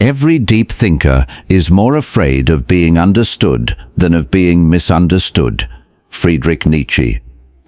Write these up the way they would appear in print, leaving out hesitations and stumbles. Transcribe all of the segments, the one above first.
Every deep thinker is more afraid of being understood than of being misunderstood. Friedrich Nietzsche.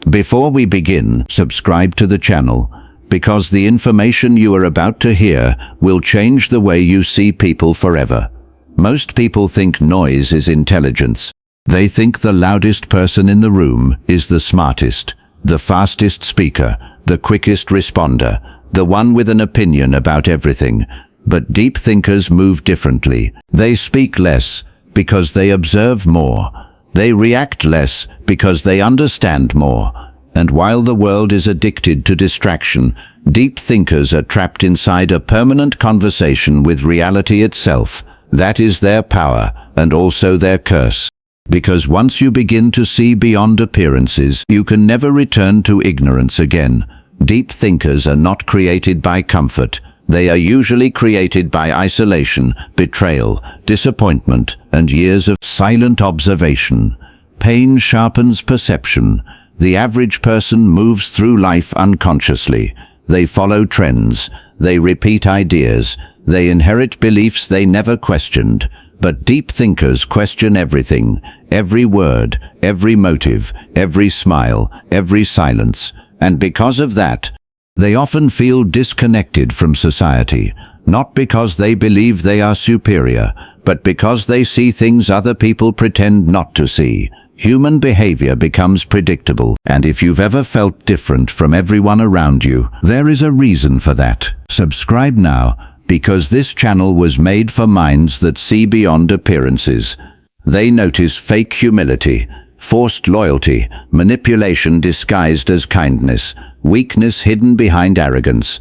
Before we begin, subscribe to the channel, because the information you are about to hear will change the way you see people forever. Most people think noise is intelligence. They think the loudest person in the room is the smartest, the fastest speaker, the quickest responder, the one with an opinion about everything. But deep thinkers move differently. They speak less because they observe more. They react less because they understand more. And while the world is addicted to distraction, deep thinkers are trapped inside a permanent conversation with reality itself. That is their power and also their curse. Because once you begin to see beyond appearances, you can never return to ignorance again. Deep thinkers are not created by comfort. They are usually created by isolation, betrayal, disappointment, and years of silent observation. Pain sharpens perception. The average person moves through life unconsciously. They follow trends. They repeat ideas. They inherit beliefs they never questioned. But deep thinkers question everything, every word, every motive, every smile, every silence. And because of that, they often feel disconnected from society, not because they believe they are superior, but because they see things other people pretend not to see. Human behavior becomes predictable, and if you've ever felt different from everyone around you, there is a reason for that. Subscribe now, because this channel was made for minds that see beyond appearances. They notice fake humility, forced loyalty, manipulation disguised as kindness, weakness hidden behind arrogance.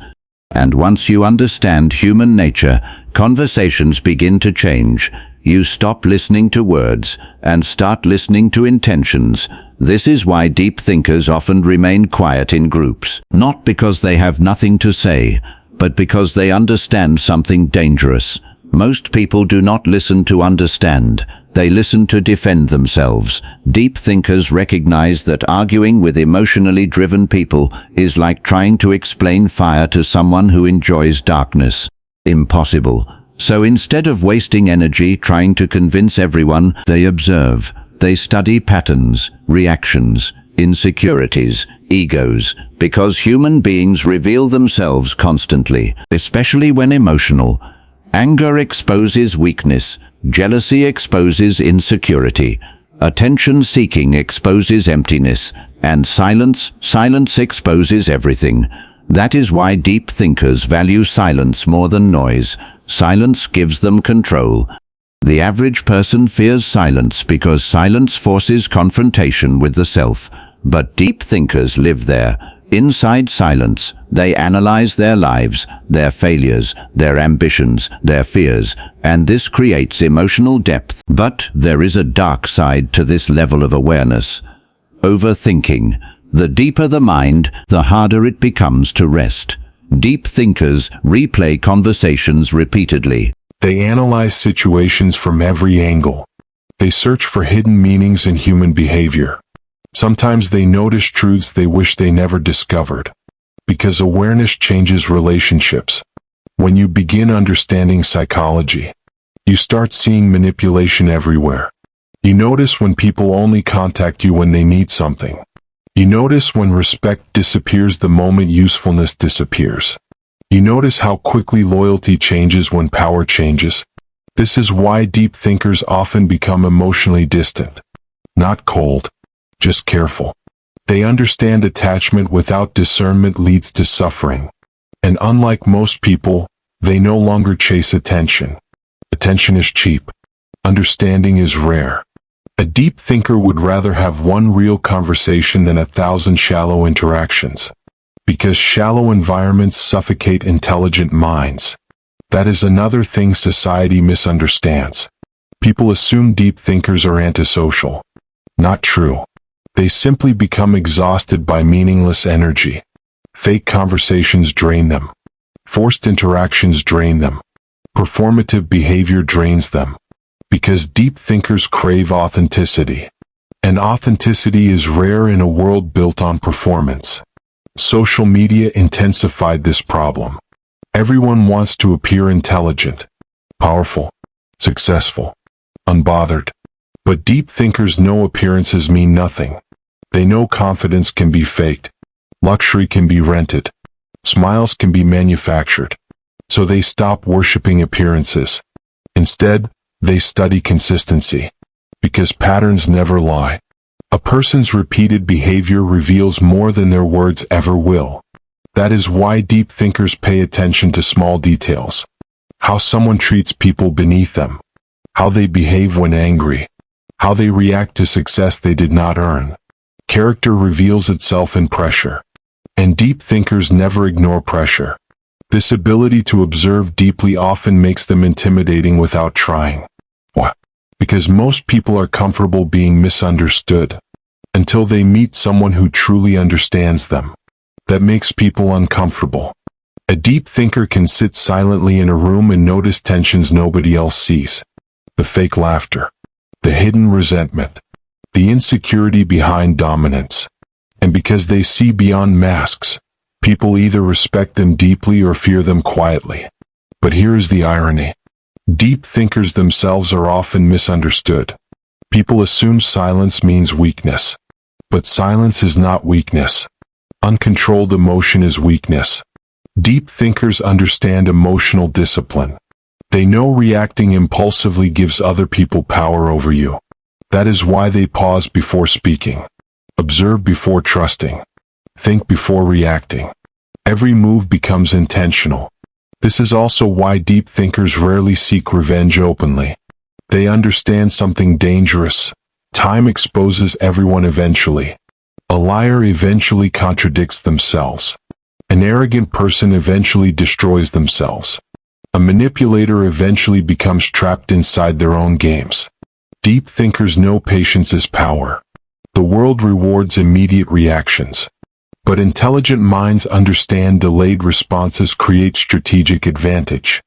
And once you understand human nature, conversations begin to change. You stop listening to words and start listening to intentions. This is why deep thinkers often remain quiet in groups, not because they have nothing to say, but because they understand something dangerous. Most people do not listen to understand. They listen to defend themselves. Deep thinkers recognize that arguing with emotionally driven people is like trying to explain fire to someone who enjoys darkness. Impossible. So instead of wasting energy trying to convince everyone, they observe. They study patterns, reactions, insecurities, egos, because human beings reveal themselves constantly, especially when emotional. Anger exposes weakness. Jealousy exposes insecurity. Attention-seeking exposes emptiness. And silence exposes everything. That is why deep thinkers value silence more than noise. Silence gives them control. The average person fears silence because silence forces confrontation with the self. But deep thinkers live there. Inside silence, they analyze their lives, their failures, their ambitions, their fears, and this creates emotional depth. But there is a dark side to this level of awareness. Overthinking. The deeper the mind, the harder it becomes to rest. Deep thinkers replay conversations repeatedly. They analyze situations from every angle. They search for hidden meanings in human behavior. Sometimes they notice truths they wish they never discovered. Because awareness changes relationships. When you begin understanding psychology, you start seeing manipulation everywhere. You notice when people only contact you when they need something. You notice when respect disappears the moment usefulness disappears. You notice how quickly loyalty changes when power changes. This is why deep thinkers often become emotionally distant. Not cold, just careful. They understand attachment without discernment leads to suffering. And unlike most people, they no longer chase attention. Attention is cheap. Understanding is rare. A deep thinker would rather have one real conversation than 1,000 shallow interactions. Because shallow environments suffocate intelligent minds. That is another thing society misunderstands. People assume deep thinkers are antisocial. Not true. They simply become exhausted by meaningless energy. Fake conversations drain them. Forced interactions drain them. Performative behavior drains them. Because deep thinkers crave authenticity. And authenticity is rare in a world built on performance. Social media intensified this problem. Everyone wants to appear intelligent. powerful, successful, unbothered. But deep thinkers know appearances mean nothing. They know confidence can be faked, luxury can be rented, smiles can be manufactured. So they stop worshiping appearances. Instead, they study consistency. Because patterns never lie. A person's repeated behavior reveals more than their words ever will. That is why deep thinkers pay attention to small details. How someone treats people beneath them. How they behave when angry. How they react to success they did not earn. Character reveals itself in pressure. And deep thinkers never ignore pressure. This ability to observe deeply often makes them intimidating without trying. Why? Because most people are comfortable being misunderstood. Until they meet someone who truly understands them. That makes people uncomfortable. A deep thinker can sit silently in a room and notice tensions nobody else sees. The fake laughter. The hidden resentment. The insecurity behind dominance. And because they see beyond masks, people either respect them deeply or fear them quietly. But here is the irony. Deep thinkers themselves are often misunderstood. People assume silence means weakness. But silence is not weakness. Uncontrolled emotion is weakness. Deep thinkers understand emotional discipline. They know reacting impulsively gives other people power over you. That is why they pause before speaking. Observe before trusting. Think before reacting. Every move becomes intentional. This is also why deep thinkers rarely seek revenge openly. They understand something dangerous. Time exposes everyone eventually. A liar eventually contradicts themselves. An arrogant person eventually destroys themselves. A manipulator eventually becomes trapped inside their own games. Deep thinkers know patience is power. The world rewards immediate reactions. But intelligent minds understand delayed responses create strategic advantage.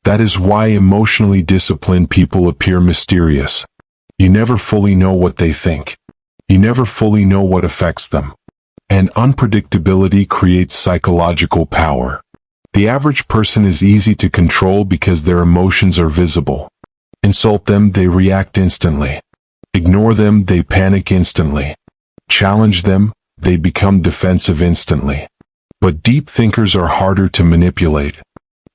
That is why emotionally disciplined people appear mysterious. You never fully know what they think. You never fully know what affects them. And unpredictability creates psychological power. The average person is easy to control because their emotions are visible. Insult them, they react instantly. Ignore them, they panic instantly. Challenge them, they become defensive instantly. But deep thinkers are harder to manipulate.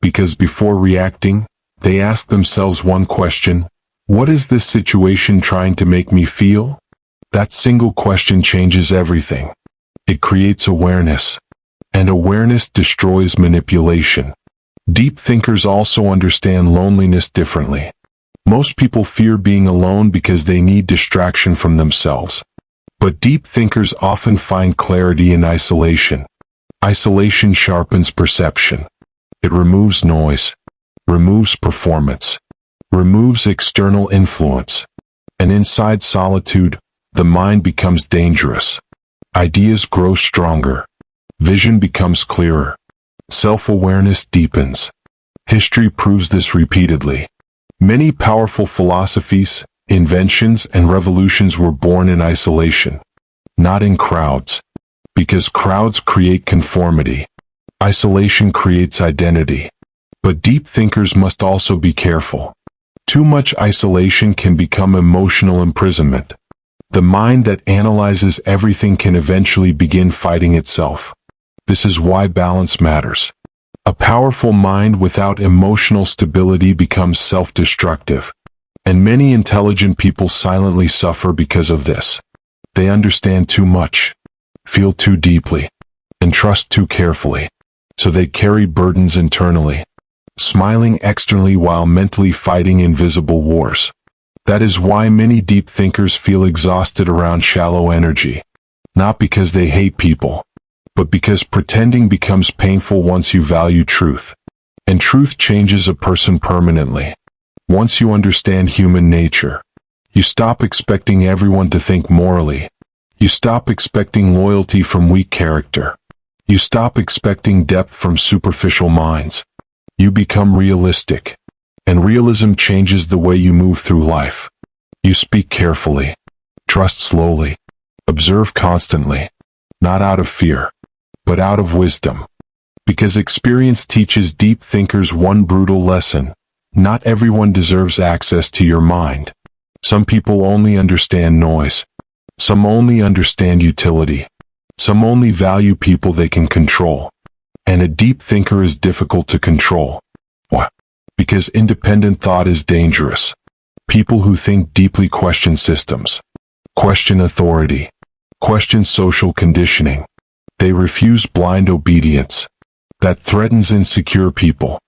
Because before reacting, they ask themselves one question: what is this situation trying to make me feel? That single question changes everything. It creates awareness. And awareness destroys manipulation. Deep thinkers also understand loneliness differently. Most people fear being alone because they need distraction from themselves. But deep thinkers often find clarity in isolation. Isolation sharpens perception. It removes noise, removes performance, removes external influence. And inside solitude, the mind becomes dangerous. Ideas grow stronger. Vision becomes clearer. Self-awareness deepens. History proves this repeatedly. Many powerful philosophies, inventions, and revolutions were born in isolation, not in crowds. Because crowds create conformity. Isolation creates identity. But deep thinkers must also be careful. Too much isolation can become emotional imprisonment. The mind that analyzes everything can eventually begin fighting itself. This is why balance matters. A powerful mind without emotional stability becomes self-destructive. And many intelligent people silently suffer because of this. They understand too much, feel too deeply, and trust too carefully. So they carry burdens internally, smiling externally while mentally fighting invisible wars. That is why many deep thinkers feel exhausted around shallow energy. Not because they hate people, but because pretending becomes painful once you value truth. And truth changes a person permanently. Once you understand human nature, you stop expecting everyone to think morally. You stop expecting loyalty from weak character. You stop expecting depth from superficial minds. You become realistic. And realism changes the way you move through life. You speak carefully. Trust slowly. Observe constantly. Not out of fear, but out of wisdom. Because experience teaches deep thinkers one brutal lesson. Not everyone deserves access to your mind. Some people only understand noise. Some only understand utility. Some only value people they can control. And a deep thinker is difficult to control. Why? Because independent thought is dangerous. People who think deeply question systems, question authority, question social conditioning. They refuse blind obedience. That threatens insecure people.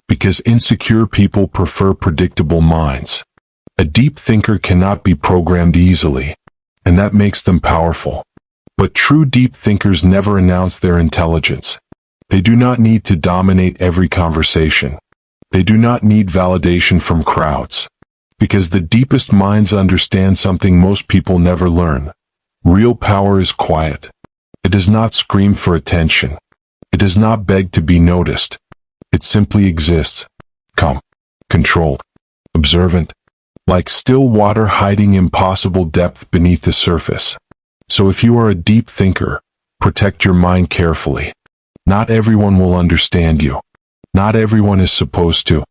Because insecure people prefer predictable minds. A deep thinker cannot be programmed easily, and that makes them powerful. But true deep thinkers never announce their intelligence. They do not need to dominate every conversation. They do not need validation from crowds. Because the deepest minds understand something most people never learn. Real power is quiet. It does not scream for attention. It does not beg to be noticed. It simply exists, calm, controlled, observant, like still water hiding impossible depth beneath the surface. So if you are a deep thinker, protect your mind carefully. Not everyone will understand you. Not everyone is supposed to.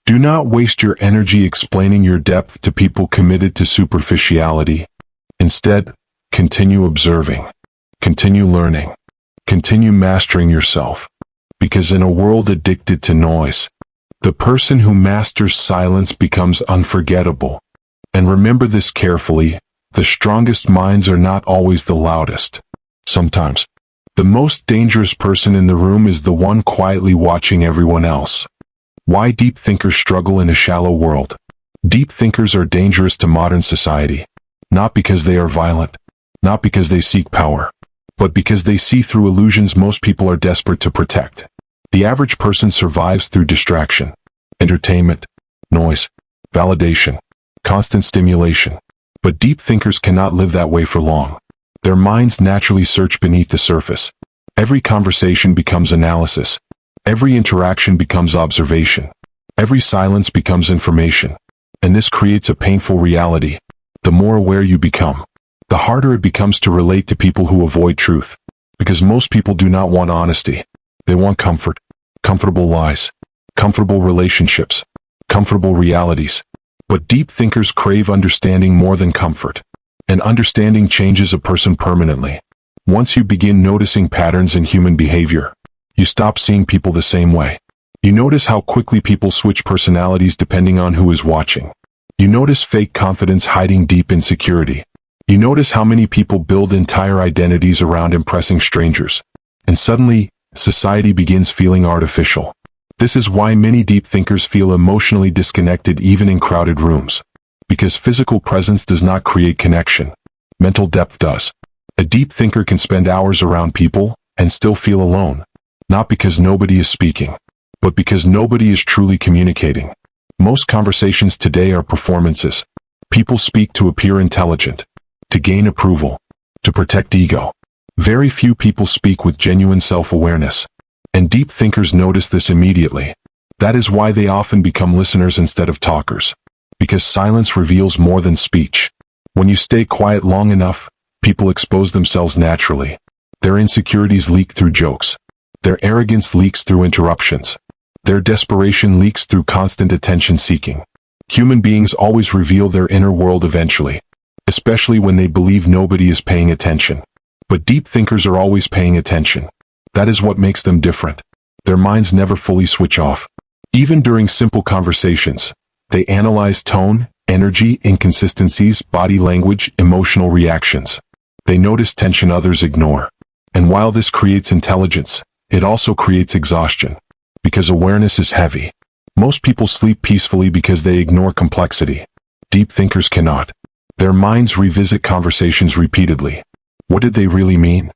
Do not waste your energy explaining your depth to people committed to superficiality. Instead, continue observing. Continue learning. Continue mastering yourself. Because in a world addicted to noise, the person who masters silence becomes unforgettable. And remember this carefully, the strongest minds are not always the loudest. Sometimes, the most dangerous person in the room is the one quietly watching everyone else. Why deep thinkers struggle in a shallow world? Deep thinkers are dangerous to modern society. Not because they are violent, not because they seek power, but because they see through illusions most people are desperate to protect. The average person survives through distraction, entertainment, noise, validation, constant stimulation. But deep thinkers cannot live that way for long. Their minds naturally search beneath the surface. Every conversation becomes analysis. Every interaction becomes observation. Every silence becomes information. And this creates a painful reality. The more aware you become, the harder it becomes to relate to people who avoid truth. Because most people do not want honesty. They want comfort, comfortable lies, comfortable relationships, comfortable realities. But deep thinkers crave understanding more than comfort. And understanding changes a person permanently. Once you begin noticing patterns in human behavior, you stop seeing people the same way. You notice how quickly people switch personalities depending on who is watching. You notice fake confidence hiding deep insecurity. You notice how many people build entire identities around impressing strangers. And suddenly, society begins feeling artificial. This is why many deep thinkers feel emotionally disconnected even in crowded rooms. Because physical presence does not create connection. Mental depth does. A deep thinker can spend hours around people and still feel alone. Not because nobody is speaking, but because nobody is truly communicating. Most conversations today are performances. People speak to appear intelligent, to gain approval, to protect ego. Very few people speak with genuine self-awareness. And deep thinkers notice this immediately. That is why they often become listeners instead of talkers. Because silence reveals more than speech. When you stay quiet long enough, people expose themselves naturally. Their insecurities leak through jokes. Their arrogance leaks through interruptions. Their desperation leaks through constant attention-seeking. Human beings always reveal their inner world eventually, especially when they believe nobody is paying attention. But deep thinkers are always paying attention. That is what makes them different. Their minds never fully switch off. Even during simple conversations, they analyze tone, energy, inconsistencies, body language, emotional reactions. They notice tension others ignore. And while this creates intelligence, it also creates exhaustion. Because awareness is heavy. Most people sleep peacefully because they ignore complexity. Deep thinkers cannot. Their minds revisit conversations repeatedly. What did they really mean?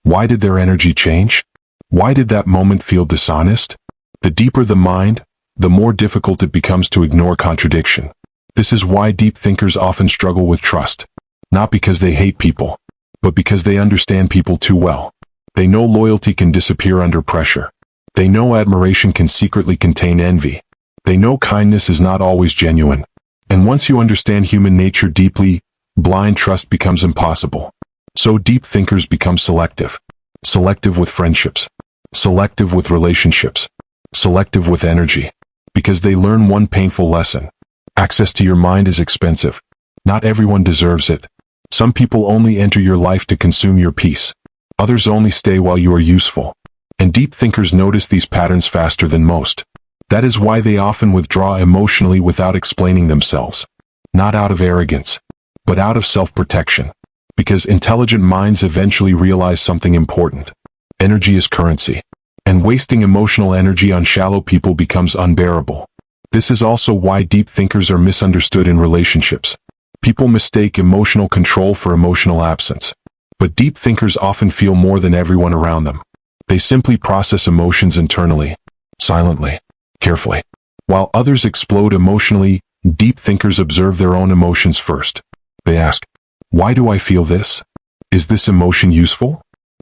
Why did their energy change? Why did that moment feel dishonest? The deeper the mind, the more difficult it becomes to ignore contradiction. This is why deep thinkers often struggle with trust. Not because they hate people, but because they understand people too well. They know loyalty can disappear under pressure. They know admiration can secretly contain envy. They know kindness is not always genuine. And once you understand human nature deeply, blind trust becomes impossible. So deep thinkers become selective. Selective with friendships. Selective with relationships. Selective with energy. because they learn one painful lesson. Access to your mind is expensive. Not everyone deserves it. Some people only enter your life to consume your peace. Others only stay while you are useful. And deep thinkers notice these patterns faster than most. That is why they often withdraw emotionally without explaining themselves. Not out of arrogance, but out of self-protection. Because intelligent minds eventually realize something important. Energy is currency. And wasting emotional energy on shallow people becomes unbearable. This is also why deep thinkers are misunderstood in relationships. People mistake emotional control for emotional absence. But deep thinkers often feel more than everyone around them. They simply process emotions internally, silently, carefully. While others explode emotionally, deep thinkers observe their own emotions first. They ask, why do I feel this? Is this emotion useful?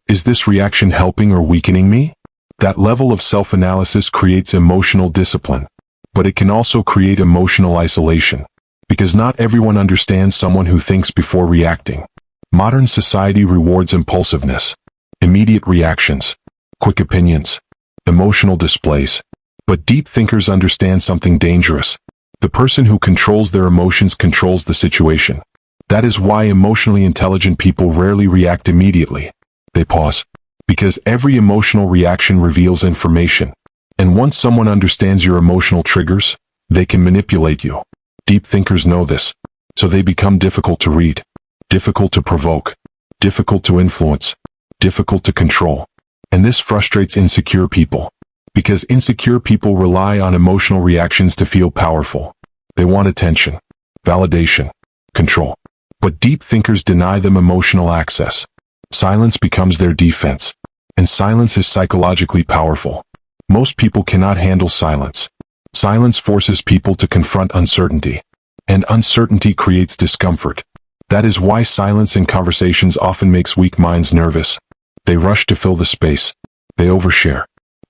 Is this reaction helping or weakening me? That level of self-analysis creates emotional discipline. But it can also create emotional isolation. Because not everyone understands someone who thinks before reacting. Modern society rewards impulsiveness, immediate reactions, quick opinions, emotional displays. But deep thinkers understand something dangerous. The person who controls their emotions controls the situation. That is why emotionally intelligent people rarely react immediately. They pause. Because every emotional reaction reveals information. And once someone understands your emotional triggers, they can manipulate you. Deep thinkers know this. So they become difficult to read, difficult to provoke, difficult to influence, difficult to control. And this frustrates insecure people. Because insecure people rely on emotional reactions to feel powerful. They want attention, validation, control. But deep thinkers deny them emotional access. Silence becomes their defense. And silence is psychologically powerful. Most people cannot handle silence. Silence forces people to confront uncertainty. And uncertainty creates discomfort. That is why silence in conversations often makes weak minds nervous. They rush to fill the space. They overshare,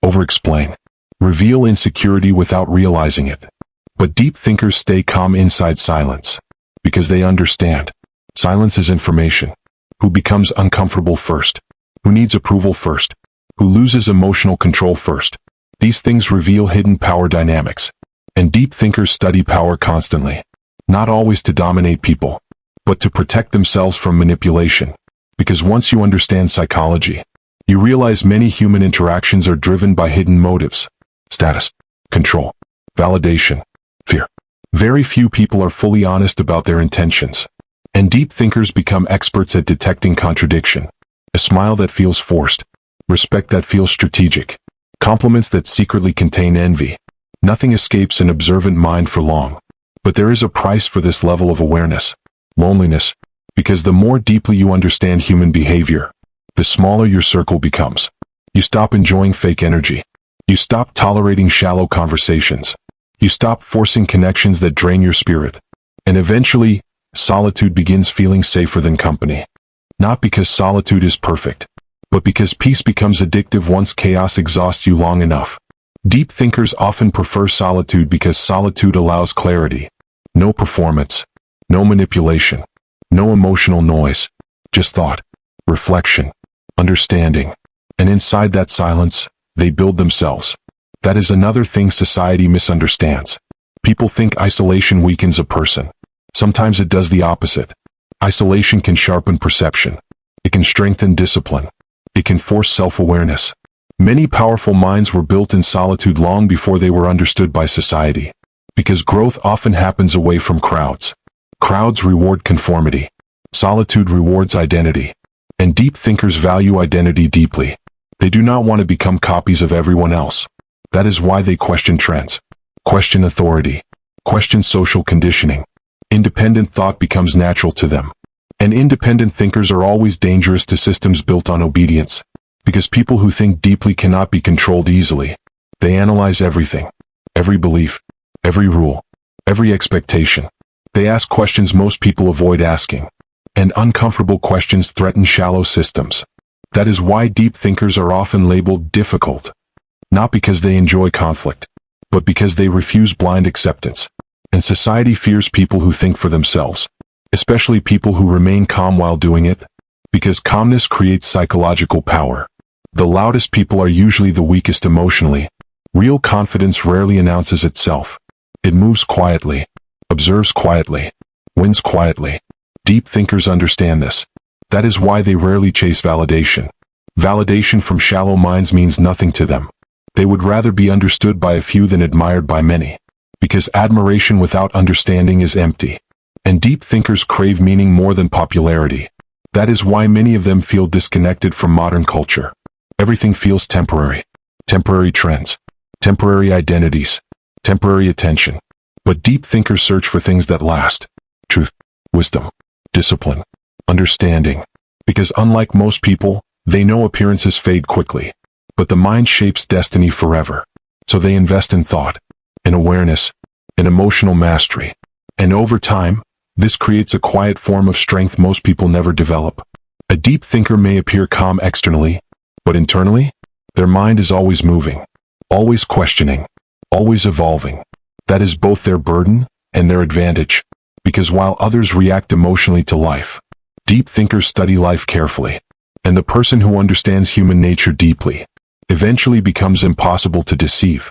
overexplain, reveal insecurity without realizing it. But deep thinkers stay calm inside silence. Because they understand. Silence is information. Who becomes uncomfortable first? Who needs approval first? Who loses emotional control first? These things reveal hidden power dynamics. And deep thinkers study power constantly. Not always to dominate people, but to protect themselves from manipulation. Because once you understand psychology, you realize many human interactions are driven by hidden motives. Status, control, validation, fear. Very few people are fully honest about their intentions. And deep thinkers become experts at detecting contradiction. A smile that feels forced. Respect that feels strategic. Compliments that secretly contain envy. Nothing escapes an observant mind for long. But there is a price for this level of awareness. Loneliness. Because the more deeply you understand human behavior, the smaller your circle becomes. You stop enjoying fake energy. You stop tolerating shallow conversations. You stop forcing connections that drain your spirit. And eventually, solitude begins feeling safer than company. Not because solitude is perfect, but because peace becomes addictive once chaos exhausts you long enough. Deep thinkers often prefer solitude because solitude allows clarity. No performance, no manipulation, no emotional noise, just thought, reflection, understanding. And inside that silence, they build themselves. That is another thing society misunderstands. People think isolation weakens a person. Sometimes it does the opposite. Isolation can sharpen perception. It can strengthen discipline. It can force self-awareness. Many powerful minds were built in solitude long before they were understood by society. Because growth often happens away from crowds. Crowds reward conformity. Solitude rewards identity. And deep thinkers value identity deeply. They do not want to become copies of everyone else. That is why they question trends, question authority, question social conditioning. Independent thought becomes natural to them. And independent thinkers are always dangerous to systems built on obedience. Because people who think deeply cannot be controlled easily. They analyze everything, every belief, every rule, every expectation. They ask questions most people avoid asking. And uncomfortable questions threaten shallow systems. That is why deep thinkers are often labeled difficult. Not because they enjoy conflict, but because they refuse blind acceptance. And society fears people who think for themselves, especially people who remain calm while doing it, because calmness creates psychological power. The loudest people are usually the weakest emotionally. Real confidence rarely announces itself. It moves quietly, observes quietly, wins quietly. Deep thinkers understand this. That is why they rarely chase validation. Validation from shallow minds means nothing to them. They would rather be understood by a few than admired by many. Because admiration without understanding is empty. And deep thinkers crave meaning more than popularity. That is why many of them feel disconnected from modern culture. Everything feels temporary. Temporary trends. Temporary identities. Temporary attention. But deep thinkers search for things that last. Truth, wisdom, discipline, understanding. Because unlike most people, they know appearances fade quickly. But the mind shapes destiny forever. So they invest in thought, in awareness, in emotional mastery. And over time, this creates a quiet form of strength most people never develop. A deep thinker may appear calm externally, but internally, their mind is always moving, always questioning, always evolving. That is both their burden and their advantage, because while others react emotionally to life, deep thinkers study life carefully. And the person who understands human nature deeply eventually becomes impossible to deceive.